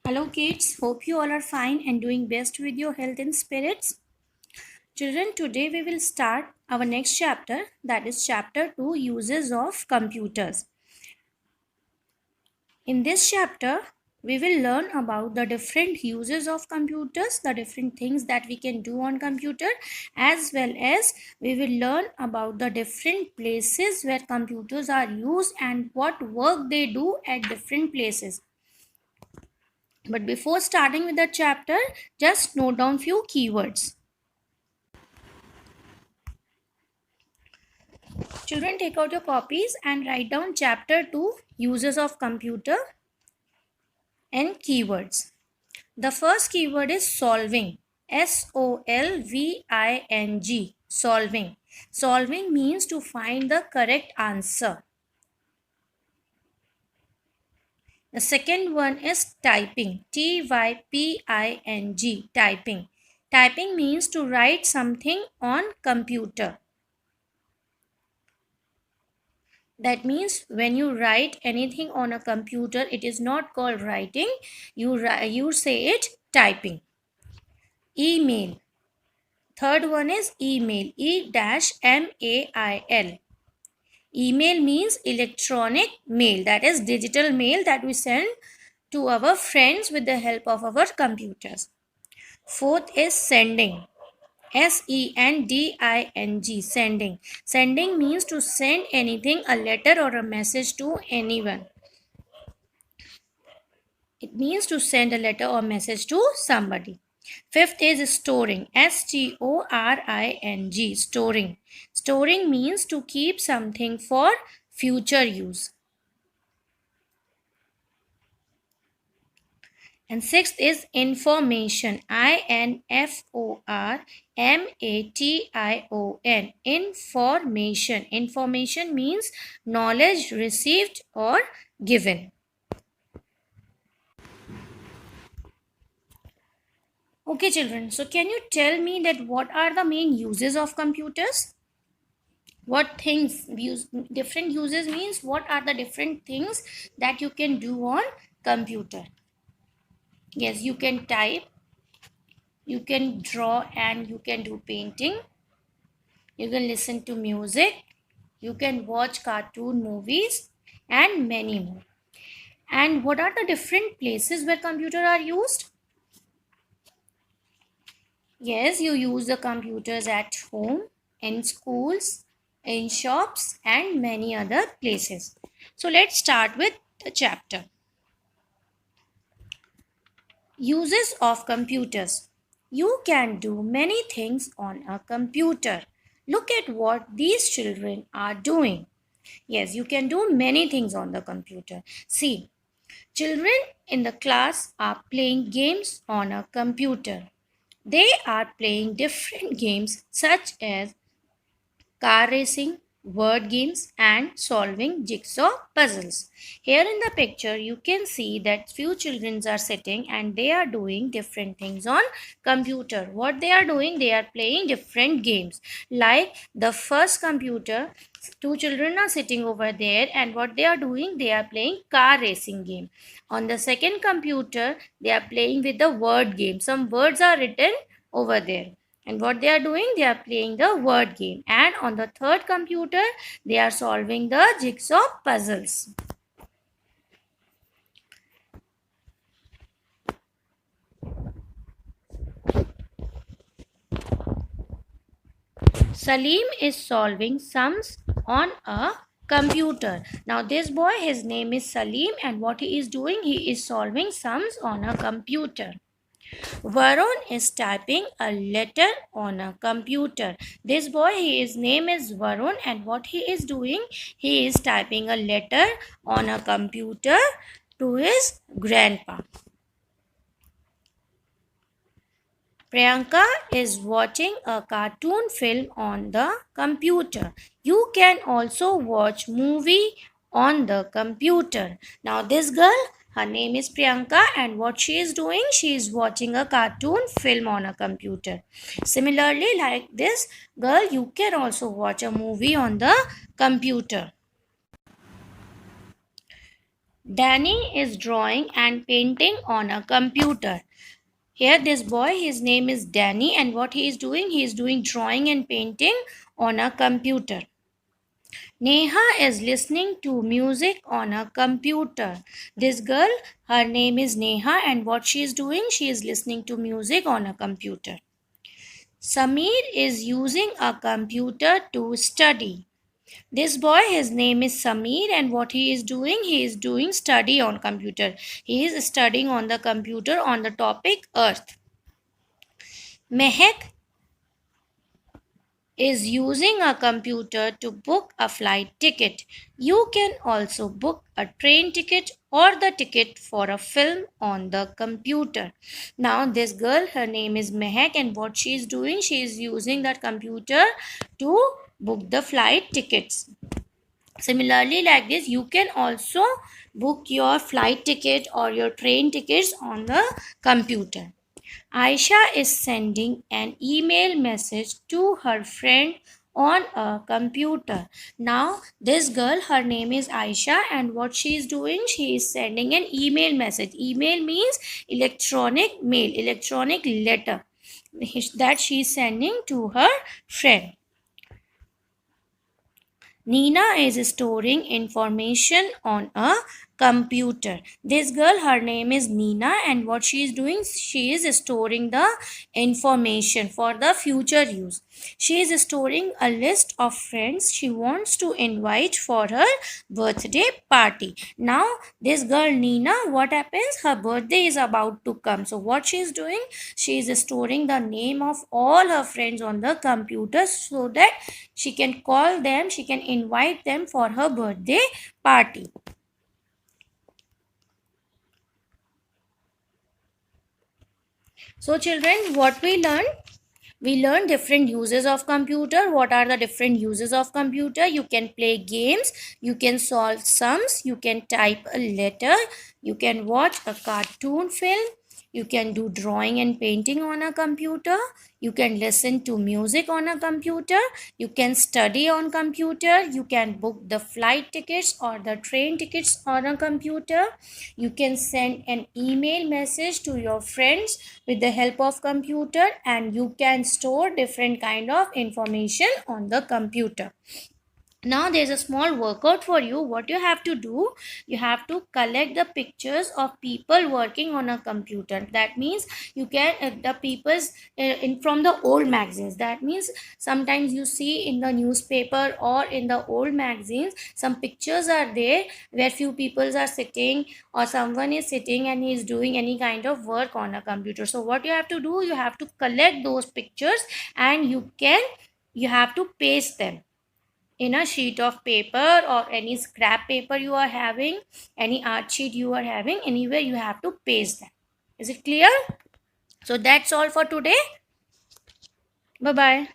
Hello kids, hope you all are fine and doing best with your health and spirits. Children, today we will start our next chapter, that is chapter 2, uses of computers. In this chapter, we will learn about the different uses of computers, the different things that we can do on computer, as well as we will learn about the different places where computers are used and what work they do at different places. But before starting with the chapter, just note down few keywords. Children, take out your copies and write down chapter 2, uses of computer and keywords. The first keyword is solving. SOLVING. Solving. Solving means to find the correct answer. The second one is typing. TYPING. Typing. Typing means to write something on computer. That means when you write anything on a computer, it is not called writing. You say it typing. Email. Third one is email. E-M-A-I-L. Email means electronic mail. That is digital mail that we send to our friends with the help of our computers. Fourth is sending. SENDING. Sending. Sending means to send anything, a letter or a message to anyone. It means to send a letter or message to somebody. Fifth is storing. STORING. Storing. Storing means to keep something for future use. And sixth is information. INFORMATION. Information. Information means knowledge received or given. Okay children, so can you tell me that what are the main uses of computers? What things different uses means what are the different things that you can do on computer? Yes, you can type, you can draw and you can do painting, you can listen to music, you can watch cartoon movies and many more. And what are the different places where computers are used? Yes, you use the computers at home, in schools, in shops and many other places. So let's start with the chapter. Uses of computers. You can do many things on a computer. Look at what these children are doing. Yes, you can do many things on the computer. See, children in the class are playing games on a computer. They are playing different games such as car racing, word games and solving jigsaw puzzles. Here in the picture you can see that few children are sitting and they are doing different things on computer. What they are doing? They are playing different games. Like the first computer, two children are sitting over there and what they are doing? They are playing car racing game. On the second computer they are playing with the word game. Some words are written over there. And what they are doing? They are playing the word game. And on the third computer, they are solving the jigsaw puzzles. Salim is solving sums on a computer. Now this boy, his name is Salim and what he is doing? He is solving sums on a computer. Varun is typing a letter on a computer. This boy, his name is Varun and what he is doing? He is typing a letter on a computer to his grandpa. Priyanka is watching a cartoon film on the computer. You can also watch movie on the computer. Now this girl, her name is Priyanka and what she is doing? She is watching a cartoon film on a computer. Similarly, like this girl, you can also watch a movie on the computer. Danny is drawing and painting on a computer. Here, this boy, his name is Danny, and what he is doing drawing and painting on a computer. Neha is listening to music on a computer. This girl, her name is Neha, and what she is doing, she is listening to music on a computer. Samir is using a computer to study. This boy, his name is Samir, and what he is doing study on computer. He is studying on the computer on the topic Earth. Mehek is using a computer to book a flight ticket. You can also book a train ticket or the ticket for a film on the computer. Now, this girl, her name is Mehak, and what she is doing, she is using that computer to book the flight tickets. Similarly, like this, you can also book your flight ticket or your train tickets on the computer. Aisha is sending an email message to her friend on a computer. Now, this girl, her name is Aisha, and what she is doing, she is sending an email message. Email means electronic mail, electronic letter that she is sending to her friend. Nina is storing information on a computer. This girl, her name is Nina, and what she is doing, she is storing the information for the future use. She is storing a list of friends she wants to invite for her birthday party. Now, this girl Nina, what happens? Her birthday is about to come. So, what she is doing? She is storing the name of all her friends on the computer so that she can call them, she can invite them for her birthday party. So children, what we learned? We learned different uses of computer. What are the different uses of computer? You can play games, you can solve sums, you can type a letter, you can watch a cartoon film, you can do drawing and painting on a computer, you can listen to music on a computer, you can study on computer, you can book the flight tickets or the train tickets on a computer, you can send an email message to your friends with the help of computer, and you can store different kind of information on the computer. Now there's a small workout for you. What you have to do, you have to collect the pictures of people working on a computer. That means you can the people's in from the old magazines. That means sometimes you see in the newspaper or in the old magazines some pictures are there where few people are sitting or someone is sitting and he is doing any kind of work on a computer. So what you have to do, you have to collect those pictures, and you have to paste them in a sheet of paper or any scrap paper you are having, any art sheet you are having, anywhere you have to paste them. Is it clear? So that's all for today. Bye bye.